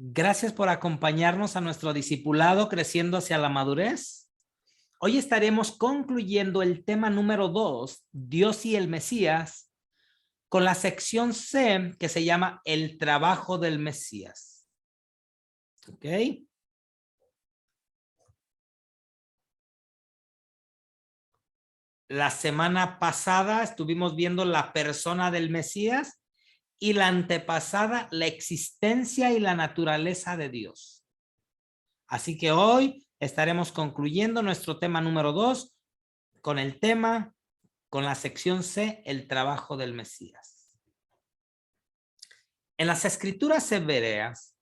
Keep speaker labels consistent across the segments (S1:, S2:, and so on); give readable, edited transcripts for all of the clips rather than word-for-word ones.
S1: Gracias por acompañarnos a nuestro discipulado Creciendo hacia la Madurez. Hoy estaremos concluyendo el tema número 2, Dios y el Mesías, con la sección C que se llama El trabajo del Mesías. ¿Ok? La semana pasada estuvimos viendo la persona del Mesías y la antepasada, la existencia y la naturaleza de Dios. Así que hoy estaremos concluyendo nuestro tema número 2 con la sección C, el trabajo del Mesías. En las escrituras hebreas,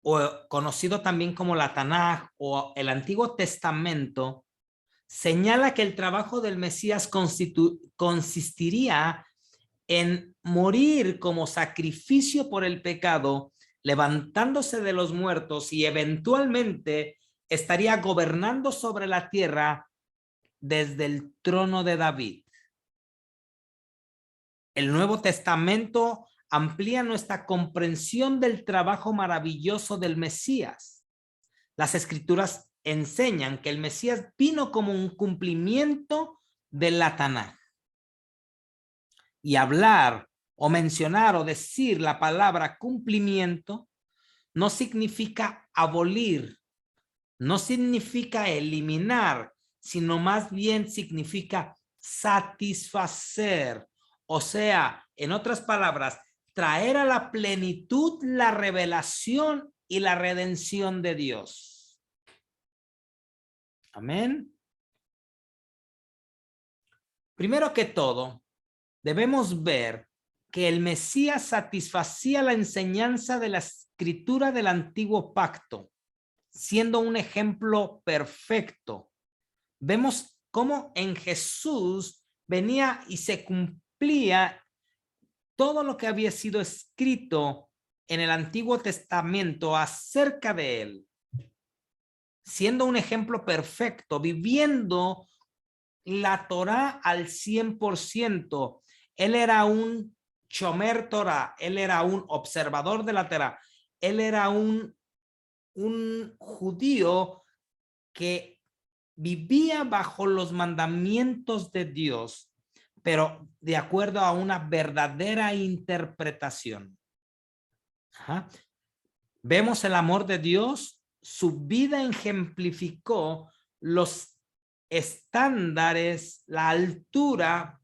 S1: o conocido también como la Tanaj o el Antiguo Testamento, señala que el trabajo del Mesías consistiría en morir como sacrificio por el pecado, levantándose de los muertos y eventualmente estaría gobernando sobre la tierra desde el trono de David. El Nuevo Testamento amplía nuestra comprensión del trabajo maravilloso del Mesías. Las Escrituras enseñan que el Mesías vino como un cumplimiento de la Tanaj. Y hablar o mencionar o decir la palabra cumplimiento no significa abolir, no significa eliminar, sino más bien significa satisfacer. O sea, en otras palabras, traer a la plenitud la revelación y la redención de Dios. Amén. Primero que todo, debemos ver que el Mesías satisfacía la enseñanza de la escritura del antiguo pacto, siendo un ejemplo perfecto. Vemos cómo en Jesús venía y se cumplía todo lo que había sido escrito en el Antiguo Testamento acerca de él, siendo un ejemplo perfecto, viviendo la Torá al 100%. Él era un Shomer Torah, él era un observador de la Torá, él era un judío que vivía bajo los mandamientos de Dios, pero de acuerdo a una verdadera interpretación. Ajá. Vemos el amor de Dios, su vida ejemplificó los estándares, la altura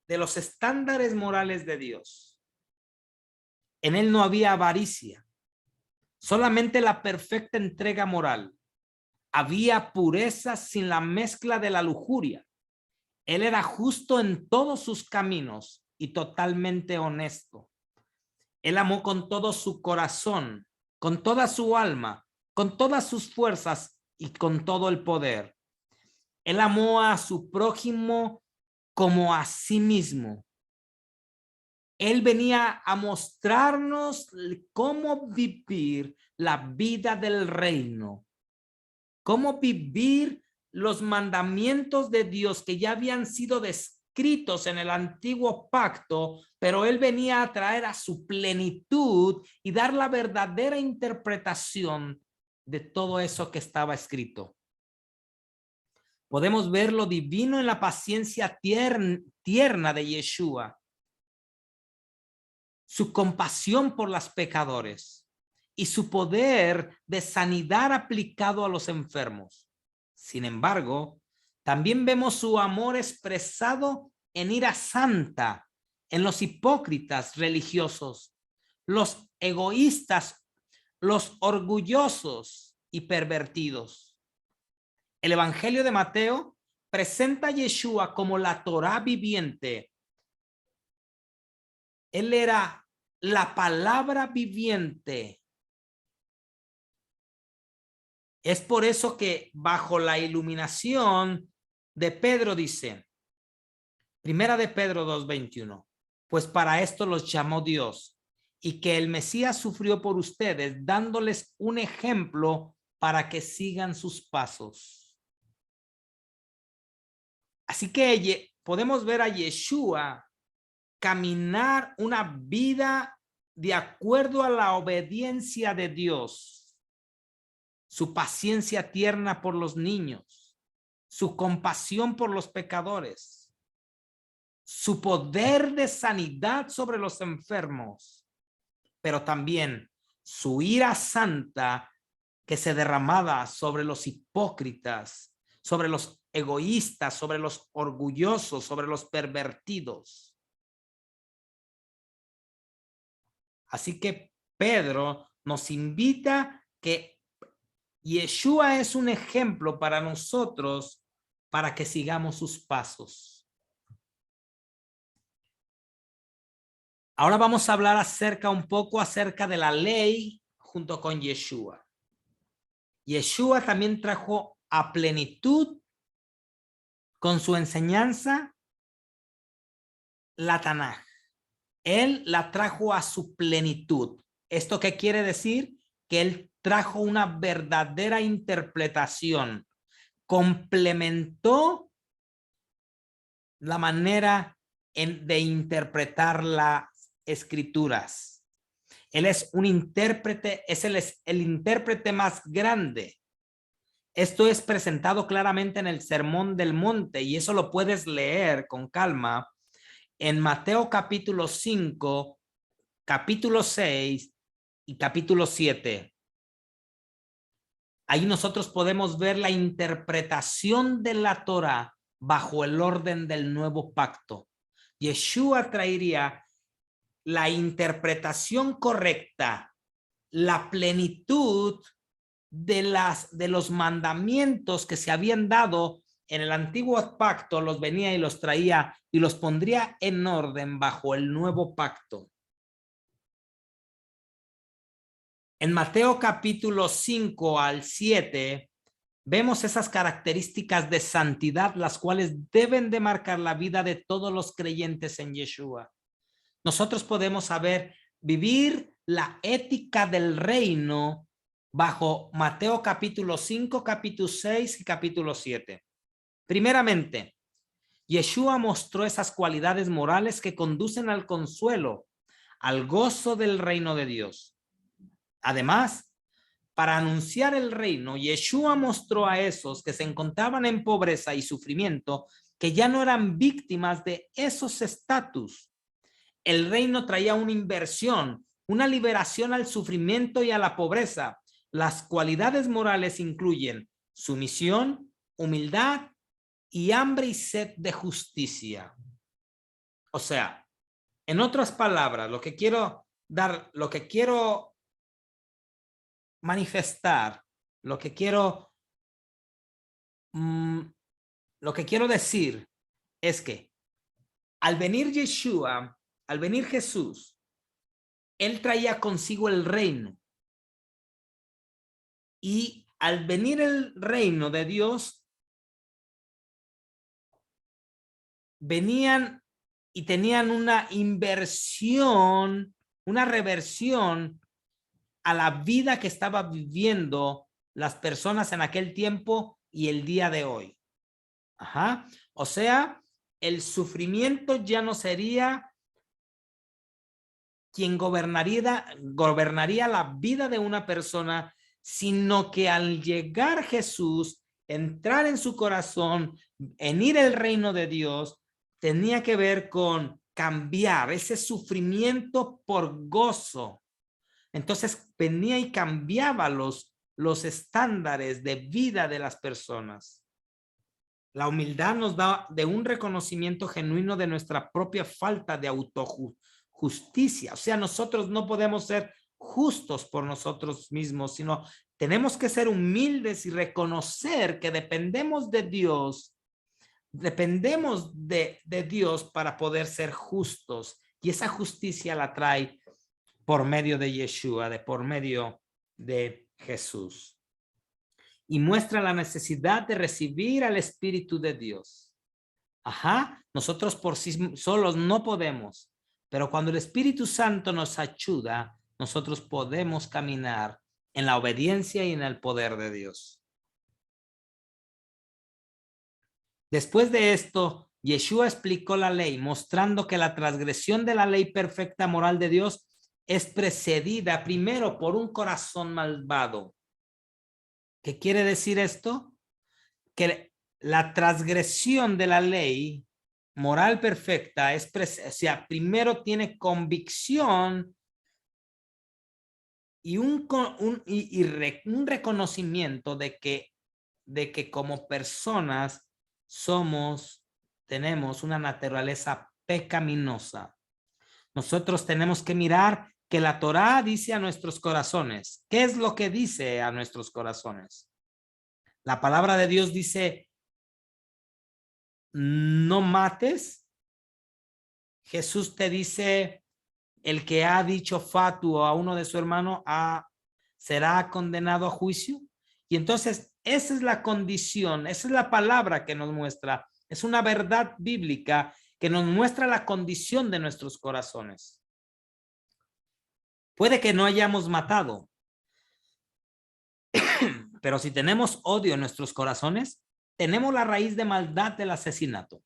S1: de los estándares morales de Dios. En él no había avaricia, solamente la perfecta entrega moral. Había pureza sin la mezcla de la lujuria. Él era justo en todos sus caminos y totalmente honesto. Él amó con todo su corazón, con toda su alma, con todas sus fuerzas y con todo el poder. Él amó a su prójimo como a sí mismo. Él venía a mostrarnos cómo vivir la vida del reino, cómo vivir los mandamientos de Dios que ya habían sido descritos en el antiguo pacto, pero él venía a traer a su plenitud y dar la verdadera interpretación de todo eso que estaba escrito. Podemos ver lo divino en la paciencia tierna de Yeshua, su compasión por los pecadores y su poder de sanidad aplicado a los enfermos. Sin embargo, también vemos su amor expresado en ira santa, en los hipócritas religiosos, los egoístas, los orgullosos y pervertidos. El Evangelio de Mateo presenta a Yeshua como la Torá viviente. Él era la palabra viviente. Es por eso que bajo la iluminación de Pedro dice, Primera de Pedro 2:21, pues para esto los llamó Dios y que el Mesías sufrió por ustedes, dándoles un ejemplo para que sigan sus pasos. Así que podemos ver a Yeshua caminar una vida de acuerdo a la obediencia de Dios, su paciencia tierna por los niños, su compasión por los pecadores, su poder de sanidad sobre los enfermos, pero también su ira santa que se derramaba sobre los hipócritas, sobre los egoístas, sobre los orgullosos, sobre los pervertidos. Así que Pedro nos invita que Yeshua es un ejemplo para nosotros para que sigamos sus pasos. Ahora vamos a hablar un poco acerca de la ley junto con Yeshua. Yeshua también trajo a plenitud con su enseñanza la Tanaj. Él la trajo a su plenitud. ¿Esto qué quiere decir? Que él trajo una verdadera interpretación. Complementó la manera de interpretar las escrituras. Él es un intérprete, es el intérprete más grande. Esto es presentado claramente en el Sermón del Monte y eso lo puedes leer con calma en Mateo capítulo 5, capítulo 6 y capítulo 7. Ahí nosotros podemos ver la interpretación de la Torá bajo el orden del nuevo pacto. Yeshua traería la interpretación correcta, la plenitud de los mandamientos que se habían dado en el antiguo pacto, los venía y los traía y los pondría en orden bajo el nuevo pacto. En Mateo capítulo 5 al 7 vemos esas características de santidad, las cuales deben de marcar la vida de todos los creyentes en Yeshua. Nosotros podemos saber vivir la ética del reino bajo Mateo capítulo 5, capítulo 6 y capítulo 7. Primeramente, Yeshua mostró esas cualidades morales que conducen al consuelo, al gozo del reino de Dios. Además, para anunciar el reino, Yeshua mostró a esos que se encontraban en pobreza y sufrimiento que ya no eran víctimas de esos estatus. El reino traía una inversión, una liberación al sufrimiento y a la pobreza. Las cualidades morales incluyen sumisión, humildad y hambre y sed de justicia. O sea, en otras palabras, lo que quiero manifestar, lo que quiero decir es que al venir Yeshua, al venir Jesús, él traía consigo el reino. Y al venir el reino de Dios, venían y tenían una inversión, una reversión a la vida que estaba viviendo las personas en aquel tiempo y el día de hoy. Ajá. O sea, el sufrimiento ya no sería quien gobernaría la vida de una persona, sino que al llegar Jesús, entrar en su corazón, venir el reino de Dios, tenía que ver con cambiar ese sufrimiento por gozo. Entonces venía y cambiaba los estándares de vida de las personas. La humildad nos da de un reconocimiento genuino de nuestra propia falta de autojusticia. O sea, nosotros no podemos ser justos por nosotros mismos, sino tenemos que ser humildes y reconocer que dependemos de Dios. Dependemos de Dios para poder ser justos. Y esa justicia la trae por medio de Yeshua, por medio de Jesús. Y muestra la necesidad de recibir al Espíritu de Dios. Ajá, nosotros por sí solos no podemos, pero cuando el Espíritu Santo nos ayuda, nosotros podemos caminar en la obediencia y en el poder de Dios. Después de esto, Yeshua explicó la ley, mostrando que la transgresión de la ley perfecta moral de Dios es precedida primero por un corazón malvado. ¿Qué quiere decir esto? Que la transgresión de la ley moral perfecta es, o sea, primero tiene convicción y un reconocimiento de que como personas tenemos una naturaleza pecaminosa. Nosotros tenemos que mirar que la Torá dice a nuestros corazones. ¿Qué es lo que dice a nuestros corazones? La palabra de Dios dice, no mates. Jesús te dice, el que ha dicho fatuo a uno de su hermano será condenado a juicio. Y entonces esa es la condición, esa es la palabra que nos muestra. Es una verdad bíblica que nos muestra la condición de nuestros corazones. Puede que no hayamos matado, pero si tenemos odio en nuestros corazones, tenemos la raíz de maldad del asesinato.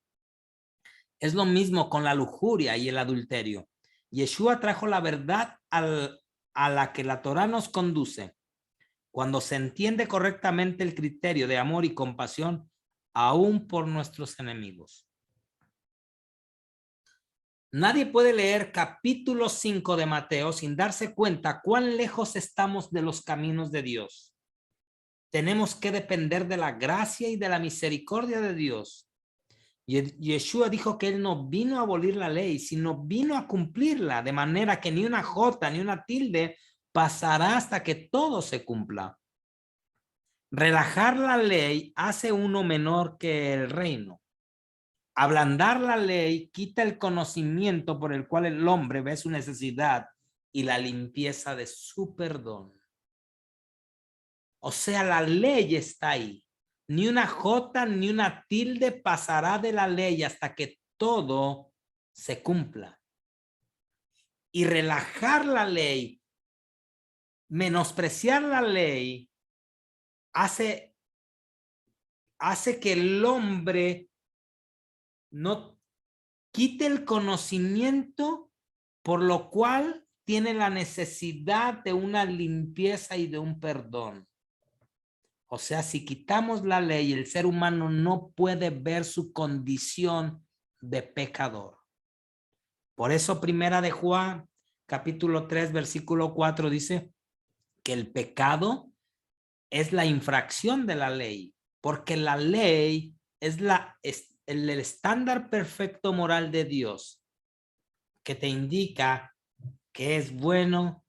S1: Es lo mismo con la lujuria y el adulterio. Yeshua trajo la verdad a la que la Torá nos conduce. Cuando se entiende correctamente el criterio de amor y compasión, aún por nuestros enemigos. Nadie puede leer capítulo 5 de Mateo sin darse cuenta cuán lejos estamos de los caminos de Dios. Tenemos que depender de la gracia y de la misericordia de Dios. Yeshua dijo que él no vino a abolir la ley, sino vino a cumplirla, de manera que ni una jota ni una tilde pasará hasta que todo se cumpla. Relajar la ley hace uno menor que el reino. Ablandar la ley quita el conocimiento por el cual el hombre ve su necesidad y la limpieza de su perdón. O sea, la ley está ahí. Ni una jota ni una tilde pasará de la ley hasta que todo se cumpla. Y relajar la ley, menospreciar la ley, hace que el hombre no quite el conocimiento, por lo cual tiene la necesidad de una limpieza y de un perdón. O sea, si quitamos la ley, el ser humano no puede ver su condición de pecador. Por eso primera de Juan, capítulo 3, versículo 4 dice que el pecado es la infracción de la ley, porque la ley es el estándar perfecto moral de Dios que te indica qué es bueno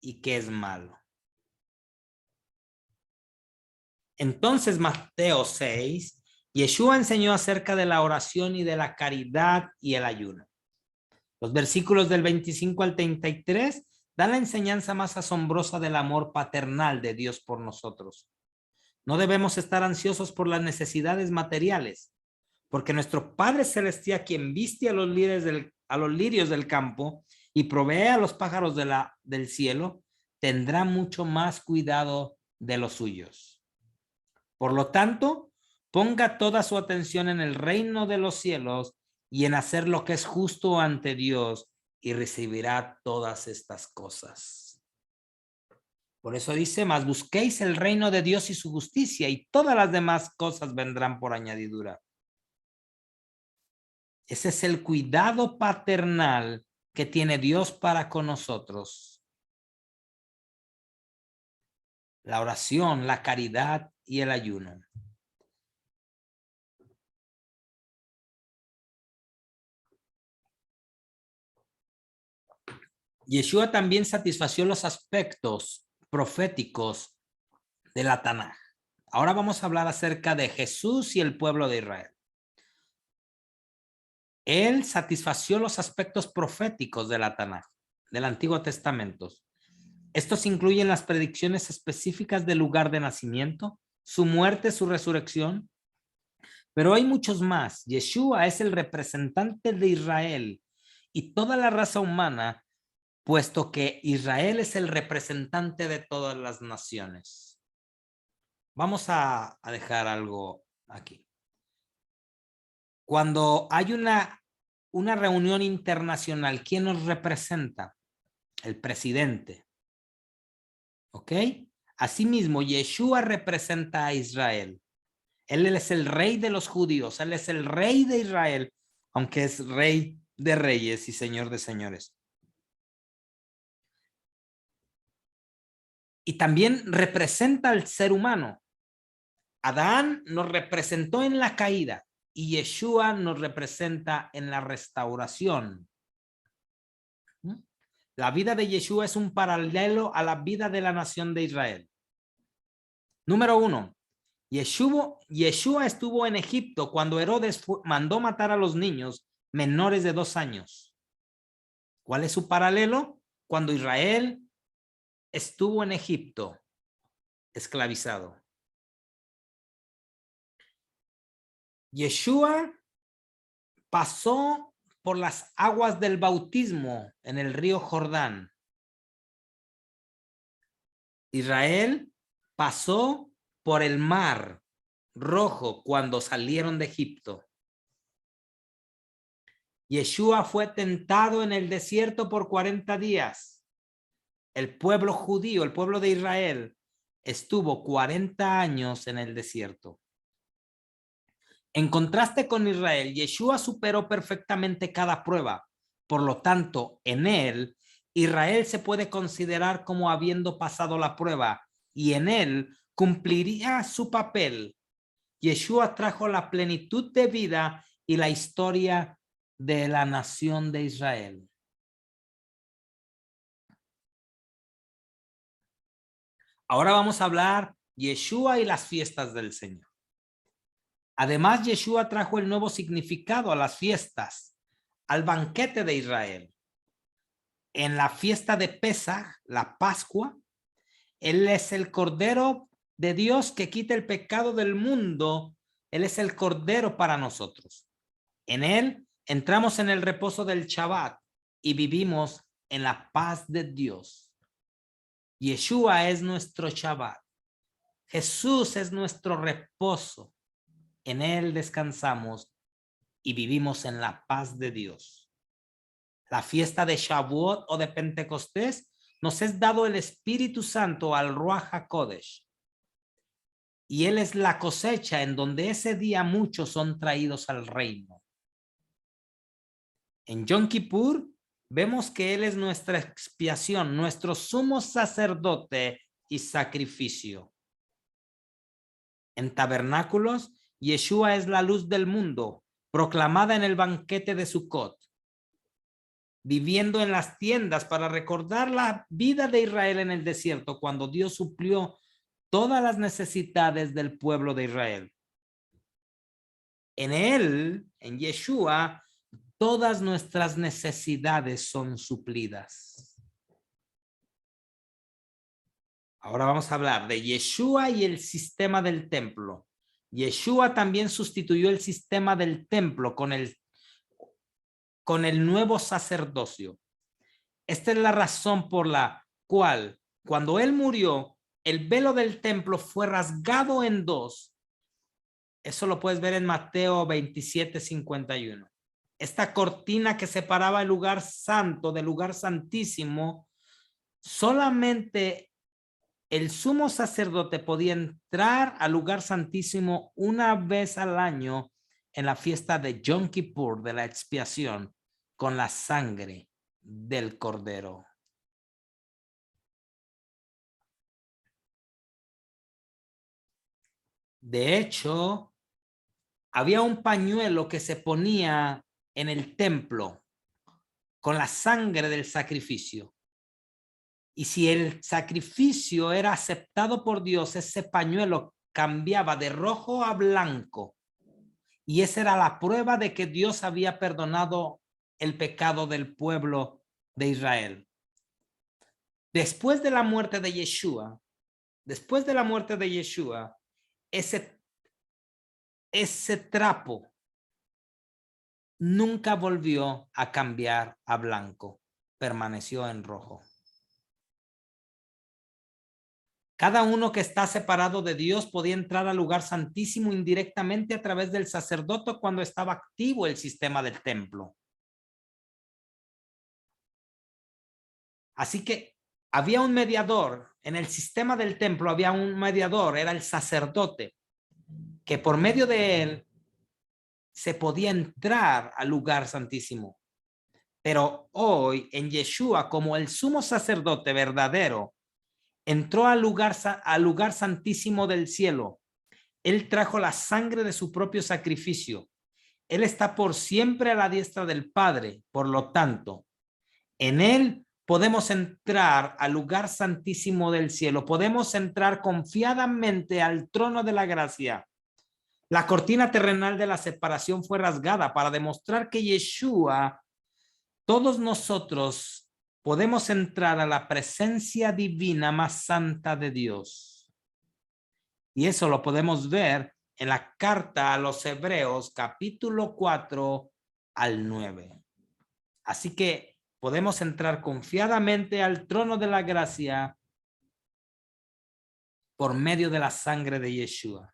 S1: y qué es malo. Entonces, Mateo 6, Yeshua enseñó acerca de la oración y de la caridad y el ayuno. Los versículos del 25 al 33 dan la enseñanza más asombrosa del amor paternal de Dios por nosotros. No debemos estar ansiosos por las necesidades materiales, porque nuestro Padre Celestial, quien viste a los lirios del campo y provee a los pájaros del cielo, tendrá mucho más cuidado de los suyos. Por lo tanto, ponga toda su atención en el reino de los cielos y en hacer lo que es justo ante Dios, y recibirá todas estas cosas. Por eso dice, mas busquéis el reino de Dios y su justicia, y todas las demás cosas vendrán por añadidura. Ese es el cuidado paternal que tiene Dios para con nosotros. La oración, la caridad y el ayuno. Yeshua también satisfació los aspectos proféticos de la Tanaj. Ahora vamos a hablar acerca de Jesús y el pueblo de Israel. Él satisfació los aspectos proféticos de la Tanaj, del Antiguo Testamento. Estos incluyen las predicciones específicas del lugar de nacimiento, su muerte, su resurrección, pero hay muchos más. Yeshua es el representante de Israel y toda la raza humana, puesto que Israel es el representante de todas las naciones. Vamos a dejar algo aquí. Cuando hay una reunión internacional, ¿quién nos representa? el presidente. ¿Ok? Asimismo, Yeshua representa a Israel. Él es el rey de los judíos. Él es el rey de Israel, aunque es rey de reyes y señor de señores. Y también representa al ser humano. Adán nos representó en la caída y Yeshua nos representa en la restauración. La vida de Yeshua es un paralelo a la vida de la nación de Israel. Número 1. Yeshua estuvo en Egipto cuando Herodes mandó matar a los niños menores de 2 años. ¿Cuál es su paralelo? Cuando Israel estuvo en Egipto, esclavizado. Yeshua pasó por las aguas del bautismo en el río Jordán. Israel pasó por el mar rojo cuando salieron de Egipto. Yeshua fue tentado en el desierto por 40 días. El pueblo judío, el pueblo de Israel, estuvo 40 años en el desierto. En contraste con Israel, Yeshua superó perfectamente cada prueba. Por lo tanto, en él, Israel se puede considerar como habiendo pasado la prueba y en él cumpliría su papel. Yeshua trajo la plenitud de vida y la historia de la nación de Israel. Ahora vamos a hablar Yeshua y las fiestas del Señor. Además, Yeshua trajo el nuevo significado a las fiestas, al banquete de Israel. En la fiesta de Pesaj, la Pascua, Él es el Cordero de Dios que quita el pecado del mundo. Él es el Cordero para nosotros. En Él entramos en el reposo del Shabbat y vivimos en la paz de Dios. Yeshua es nuestro Shabbat. Jesús es nuestro reposo. En Él descansamos y vivimos en la paz de Dios. La fiesta de Shavuot o de Pentecostés nos es dado el Espíritu Santo al Ruach HaKodesh. Y Él es la cosecha en donde ese día muchos son traídos al reino. En Yom Kippur vemos que Él es nuestra expiación, nuestro sumo sacerdote y sacrificio. En tabernáculos, Yeshua es la luz del mundo, proclamada en el banquete de Sukkot. Viviendo en las tiendas para recordar la vida de Israel en el desierto, cuando Dios suplió todas las necesidades del pueblo de Israel. En Él, en Yeshua, todas nuestras necesidades son suplidas. Ahora vamos a hablar de Yeshua y el sistema del templo. Yeshua también sustituyó el sistema del templo con el nuevo sacerdocio. Esta es la razón por la cual, cuando Él murió, el velo del templo fue rasgado en dos. Eso lo puedes ver en Mateo 27:51. Esta cortina que separaba el lugar santo del lugar santísimo, solamente el sumo sacerdote podía entrar al lugar santísimo una vez al año en la fiesta de Yom Kippur, de la expiación, con la sangre del cordero. De hecho, había un pañuelo que se ponía en el templo con la sangre del sacrificio. Y si el sacrificio era aceptado por Dios, ese pañuelo cambiaba de rojo a blanco. Y esa era la prueba de que Dios había perdonado el pecado del pueblo de Israel. Después de la muerte de Yeshua, ese trapo nunca volvió a cambiar a blanco, permaneció en rojo. Cada uno que está separado de Dios podía entrar al lugar santísimo indirectamente a través del sacerdote cuando estaba activo el sistema del templo. Así que había un mediador. En el sistema del templo había un mediador, era el sacerdote, que por medio de él se podía entrar al lugar santísimo. Pero hoy en Yeshua, como el sumo sacerdote verdadero, entró al lugar santísimo del cielo. Él trajo la sangre de su propio sacrificio. Él está por siempre a la diestra del Padre. Por lo tanto, en él podemos entrar al lugar santísimo del cielo. Podemos entrar confiadamente al trono de la gracia. La cortina terrenal de la separación fue rasgada para demostrar que Yeshua, todos nosotros podemos entrar a la presencia divina más santa de Dios. Y eso lo podemos ver en la carta a los Hebreos, capítulo 4 al 9. Así que podemos entrar confiadamente al trono de la gracia por medio de la sangre de Yeshua.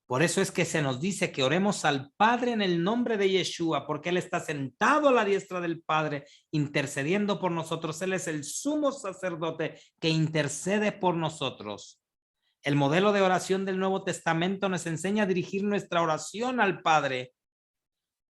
S1: Por eso es que se nos dice que oremos al Padre en el nombre de Yeshua, porque Él está sentado a la diestra del Padre, intercediendo por nosotros. Él es el sumo sacerdote que intercede por nosotros. El modelo de oración del Nuevo Testamento nos enseña a dirigir nuestra oración al Padre.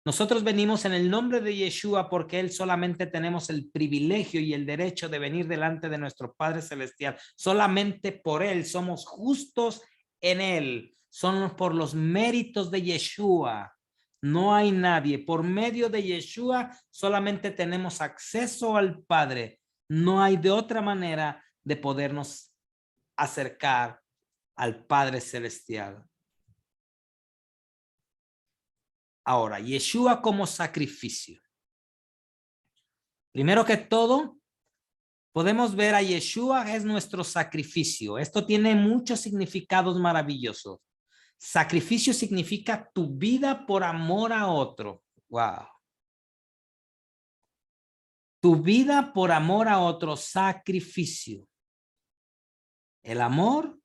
S1: Nosotros venimos en el nombre de Yeshua porque Él solamente tenemos el privilegio y el derecho de venir delante de nuestro Padre Celestial. Solamente por Él somos justos en Él. Son por los méritos de Yeshua. No hay nadie. Por medio de Yeshua solamente tenemos acceso al Padre. No hay de otra manera de podernos acercar al Padre Celestial. Ahora, Yeshua como sacrificio. Primero que todo, podemos ver a Yeshua es nuestro sacrificio. Esto tiene muchos significados maravillosos. Sacrificio significa tu vida por amor a otro. Wow. Tu vida por amor a otro, sacrificio. El amor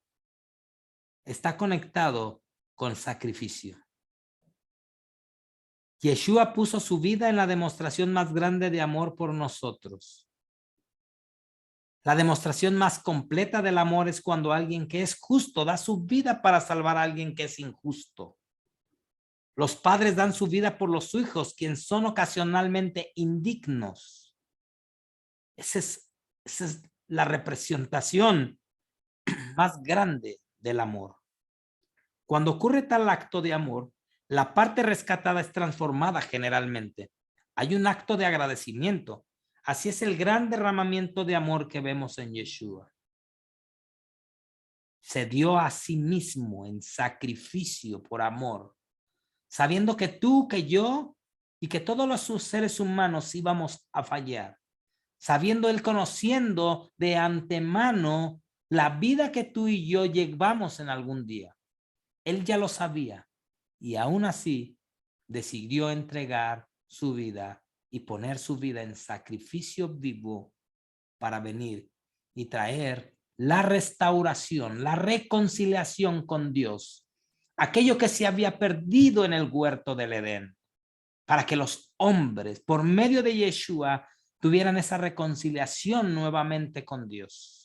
S1: está conectado con sacrificio. Yeshua puso su vida en la demostración más grande de amor por nosotros. La demostración más completa del amor es cuando alguien que es justo da su vida para salvar a alguien que es injusto. Los padres dan su vida por los hijos, quienes son ocasionalmente indignos. Esa es la representación más grande del amor. Cuando ocurre tal acto de amor, la parte rescatada es transformada generalmente. Hay un acto de agradecimiento. Así es el gran derramamiento de amor que vemos en Yeshua. Se dio a sí mismo en sacrificio por amor, sabiendo que tú, que yo y que todos los seres humanos íbamos a fallar. Sabiendo él, conociendo de antemano la vida que tú y yo llevamos en algún día. Él ya lo sabía y aún así decidió entregar su vida y poner su vida en sacrificio vivo para venir y traer la restauración, la reconciliación con Dios, aquello que se había perdido en el huerto del Edén, para que los hombres, por medio de Yeshua, tuvieran esa reconciliación nuevamente con Dios.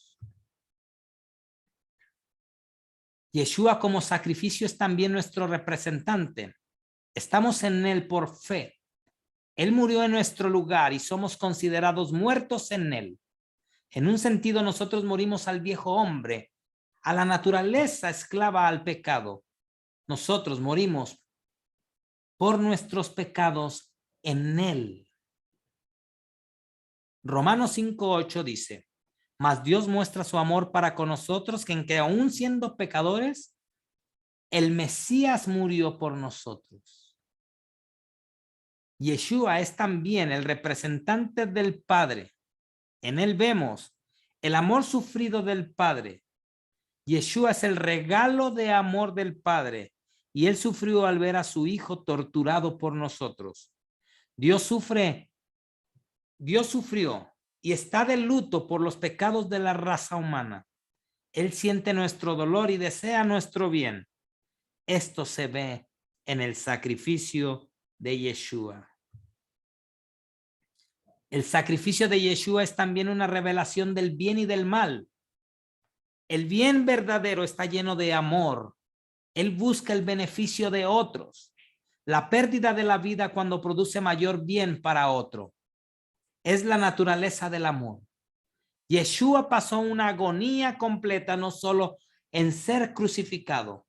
S1: Yeshua como sacrificio es también nuestro representante. Estamos en él por fe. Él murió en nuestro lugar y somos considerados muertos en él. En un sentido, nosotros morimos al viejo hombre, a la naturaleza esclava al pecado. Nosotros morimos por nuestros pecados en él. Romanos 5:8 dice, mas Dios muestra su amor para con nosotros, que en que aún siendo pecadores, el Mesías murió por nosotros. Yeshua es también el representante del Padre. En él vemos el amor sufrido del Padre. Yeshua es el regalo de amor del Padre y él sufrió al ver a su Hijo torturado por nosotros. Dios sufrió y está de luto por los pecados de la raza humana. Él siente nuestro dolor y desea nuestro bien. Esto se ve en el sacrificio de Yeshua. El sacrificio de Yeshua es también una revelación del bien y del mal. El bien verdadero está lleno de amor. Él busca el beneficio de otros. La pérdida de la vida cuando produce mayor bien para otro. Es la naturaleza del amor. Yeshua pasó una agonía completa no solo en ser crucificado,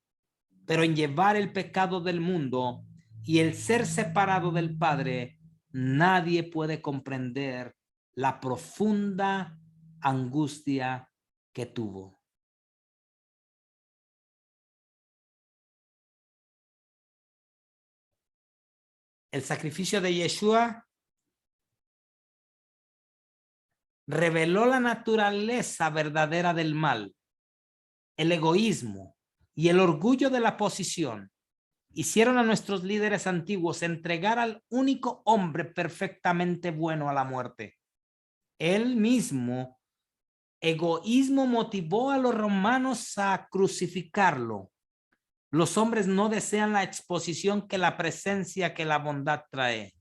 S1: pero en llevar el pecado del mundo y el ser separado del Padre. Nadie puede comprender la profunda angustia que tuvo. El sacrificio de Yeshua reveló la naturaleza verdadera del mal, el egoísmo y el orgullo de la posición. Hicieron a nuestros líderes antiguos entregar al único hombre perfectamente bueno a la muerte. Él mismo, egoísmo, motivó a los romanos a crucificarlo. Los hombres no desean la exposición que la presencia, que la bondad trae.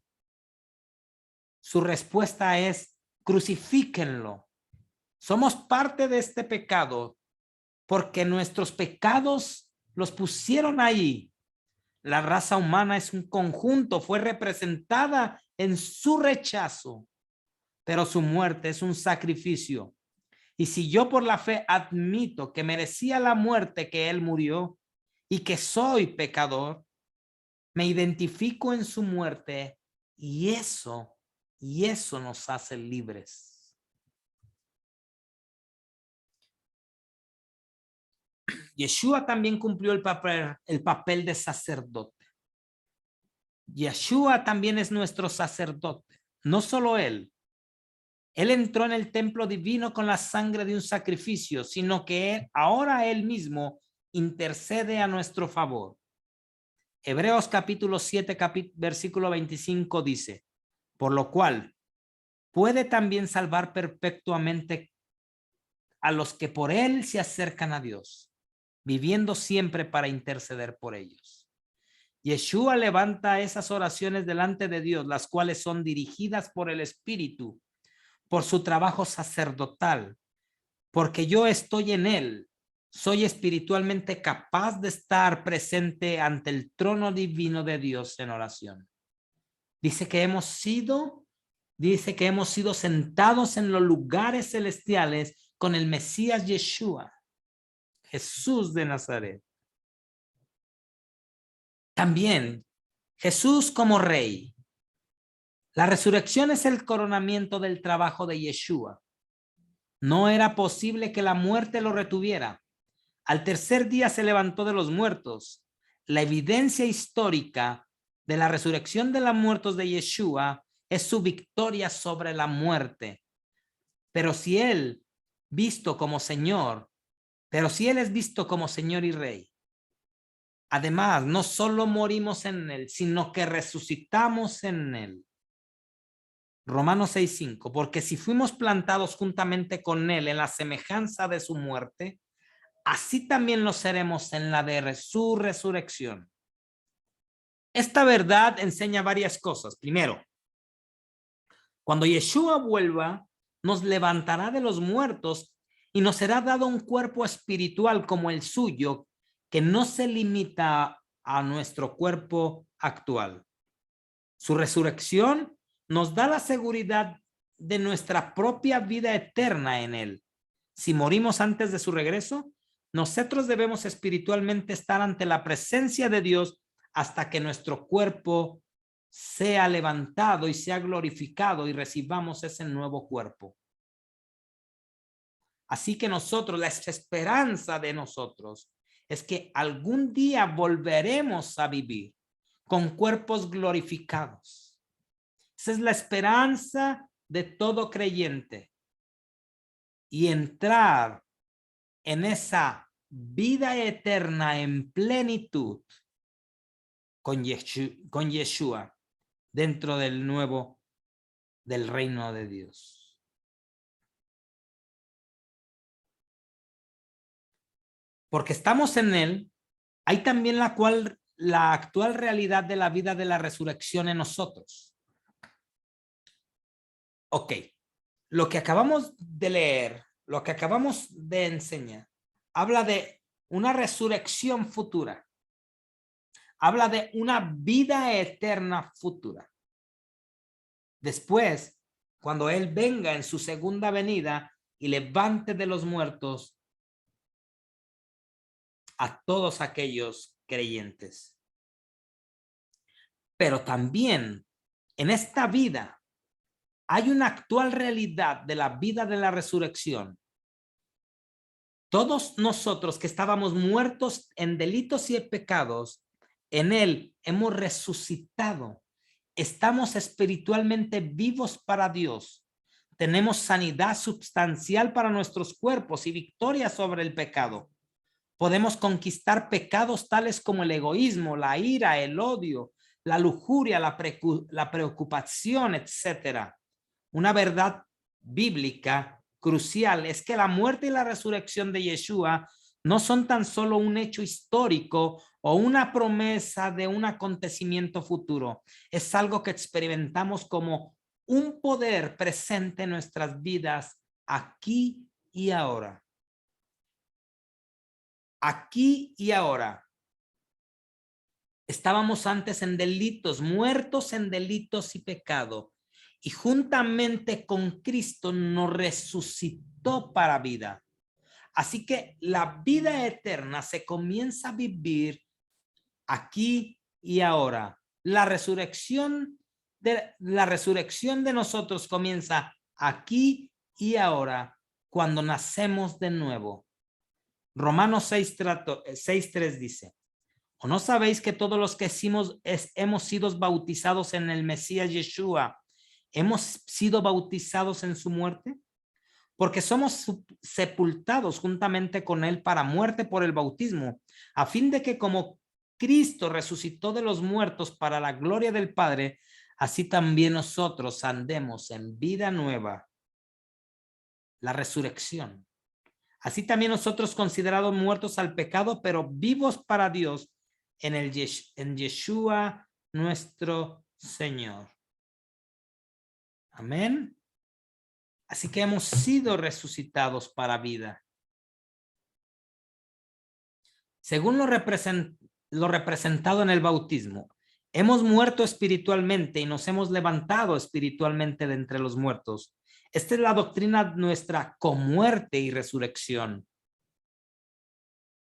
S1: Su respuesta es: crucifíquenlo. Somos parte de este pecado porque nuestros pecados los pusieron ahí. La raza humana es un conjunto, fue representada en su rechazo, pero su muerte es un sacrificio. Y si yo por la fe admito que merecía la muerte que él murió y que soy pecador, me identifico en su muerte y eso nos hace libres. Yeshua también cumplió el papel de sacerdote. Yeshua también es nuestro sacerdote, no solo él. Él entró en el templo divino con la sangre de un sacrificio, sino que ahora él mismo intercede a nuestro favor. Hebreos capítulo 7, versículo 25 dice: por lo cual puede también salvar perpetuamente a los que por él se acercan a Dios, viviendo siempre para interceder por ellos. Yeshua levanta esas oraciones delante de Dios, las cuales son dirigidas por el Espíritu, por su trabajo sacerdotal, porque yo estoy en él. Soy espiritualmente capaz de estar presente ante el trono divino de Dios en oración. Dice que hemos sido sentados en los lugares celestiales con el Mesías Yeshua, Jesús de Nazaret. También Jesús como rey. La resurrección es el coronamiento del trabajo de Yeshua. No era posible que la muerte lo retuviera. Al tercer día se levantó de los muertos. La evidencia histórica de la resurrección de los muertos de Yeshua es su victoria sobre la muerte. Pero si él es visto como Señor y Rey, además, no solo morimos en él, sino que resucitamos en él. Romanos 6:5, porque si fuimos plantados juntamente con él en la semejanza de su muerte, así también lo seremos en la de su resurrección. Esta verdad enseña varias cosas. Primero, cuando Yeshua vuelva, nos levantará de los muertos y nos será dado un cuerpo espiritual como el suyo, que no se limita a nuestro cuerpo actual. Su resurrección nos da la seguridad de nuestra propia vida eterna en él. Si morimos antes de su regreso, nosotros debemos espiritualmente estar ante la presencia de Dios hasta que nuestro cuerpo sea levantado y sea glorificado y recibamos ese nuevo cuerpo. Así que nosotros, la esperanza de nosotros es que algún día volveremos a vivir con cuerpos glorificados. Esa es la esperanza de todo creyente. Y entrar en esa vida eterna en plenitud con Yeshua dentro del reino de Dios. Porque estamos en él, hay también la actual realidad de la vida de la resurrección en nosotros. Ok, lo que acabamos de leer, lo que acabamos de enseñar, habla de una resurrección futura. Habla de una vida eterna futura. Después, cuando Él venga en su segunda venida y levante de los muertos a todos aquellos creyentes. Pero también en esta vida hay una actual realidad de la vida de la resurrección. Todos nosotros que estábamos muertos en delitos y pecados, en Él hemos resucitado. Estamos espiritualmente vivos para Dios. Tenemos sanidad sustancial para nuestros cuerpos y victoria sobre el pecado. Podemos conquistar pecados tales como el egoísmo, la ira, el odio, la lujuria, la preocupación, etc. Una verdad bíblica crucial es que la muerte y la resurrección de Yeshua no son tan solo un hecho histórico o una promesa de un acontecimiento futuro. Es algo que experimentamos como un poder presente en nuestras vidas aquí y ahora. Aquí y ahora. Estábamos antes en delitos, muertos en delitos y pecado. Y juntamente con Cristo nos resucitó para vida. Así que la vida eterna se comienza a vivir aquí y ahora. La resurrección de nosotros comienza aquí y ahora cuando nacemos de nuevo. Romanos 6:3 dice: ¿o no sabéis que todos los que hemos sido bautizados en el Mesías Yeshua, hemos sido bautizados en su muerte? Porque somos sepultados juntamente con él para muerte por el bautismo, a fin de que como Cristo resucitó de los muertos para la gloria del Padre, así también nosotros andemos en vida nueva. La resurrección. Así también nosotros considerados muertos al pecado, pero vivos para Dios en Yeshua nuestro Señor. Amén. Así que hemos sido resucitados para vida. Según lo representado en el bautismo, hemos muerto espiritualmente y nos hemos levantado espiritualmente de entre los muertos. Esta es la doctrina nuestra con muerte y resurrección.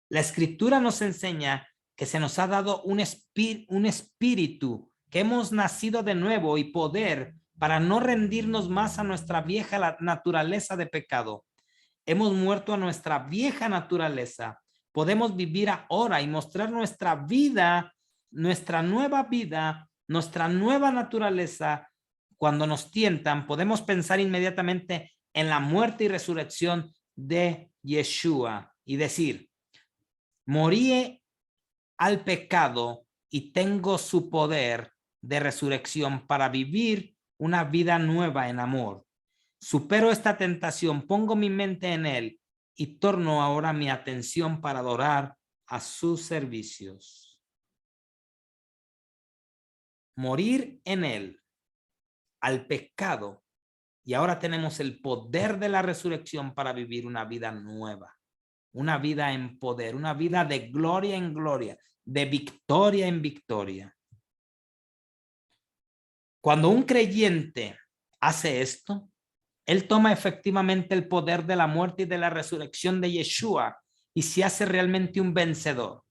S1: La escritura nos enseña que se nos ha dado un espíritu, que hemos nacido de nuevo y poder para no rendirnos más a nuestra vieja naturaleza de pecado. Hemos muerto a nuestra vieja naturaleza. Podemos vivir ahora y mostrar nuestra vida, nuestra nueva vida, nuestra nueva naturaleza. Cuando nos tientan, podemos pensar inmediatamente en la muerte y resurrección de Yeshua y decir: morí al pecado y tengo su poder de resurrección para vivir una vida nueva en amor. Supero esta tentación, pongo mi mente en él y torno ahora mi atención para adorar a sus servicios. Morir en él, al pecado, y ahora tenemos el poder de la resurrección para vivir una vida nueva, una vida en poder, una vida de gloria en gloria, de victoria en victoria. Cuando un creyente hace esto, él toma efectivamente el poder de la muerte y de la resurrección de Yeshua y se hace realmente un vencedor.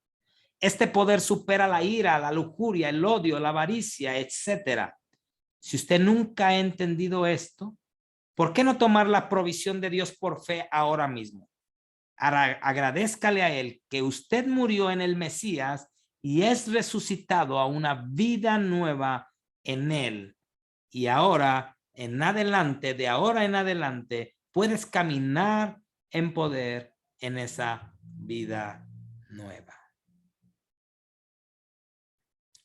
S1: Este poder supera la ira, la lujuria, el odio, la avaricia, etc. Si usted nunca ha entendido esto, ¿por qué no tomar la provisión de Dios por fe ahora mismo? Agradézcale a Él que usted murió en el Mesías y es resucitado a una vida nueva en Él. Y ahora de ahora en adelante, puedes caminar en poder en esa vida nueva.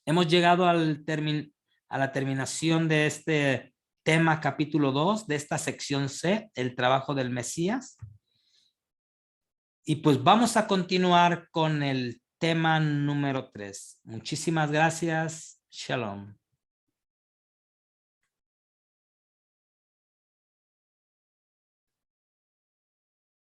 S1: Hemos llegado a la terminación de este tema capítulo 2, de esta sección C, el trabajo del Mesías. Y pues vamos a continuar con el tema número 3. Muchísimas gracias. Shalom.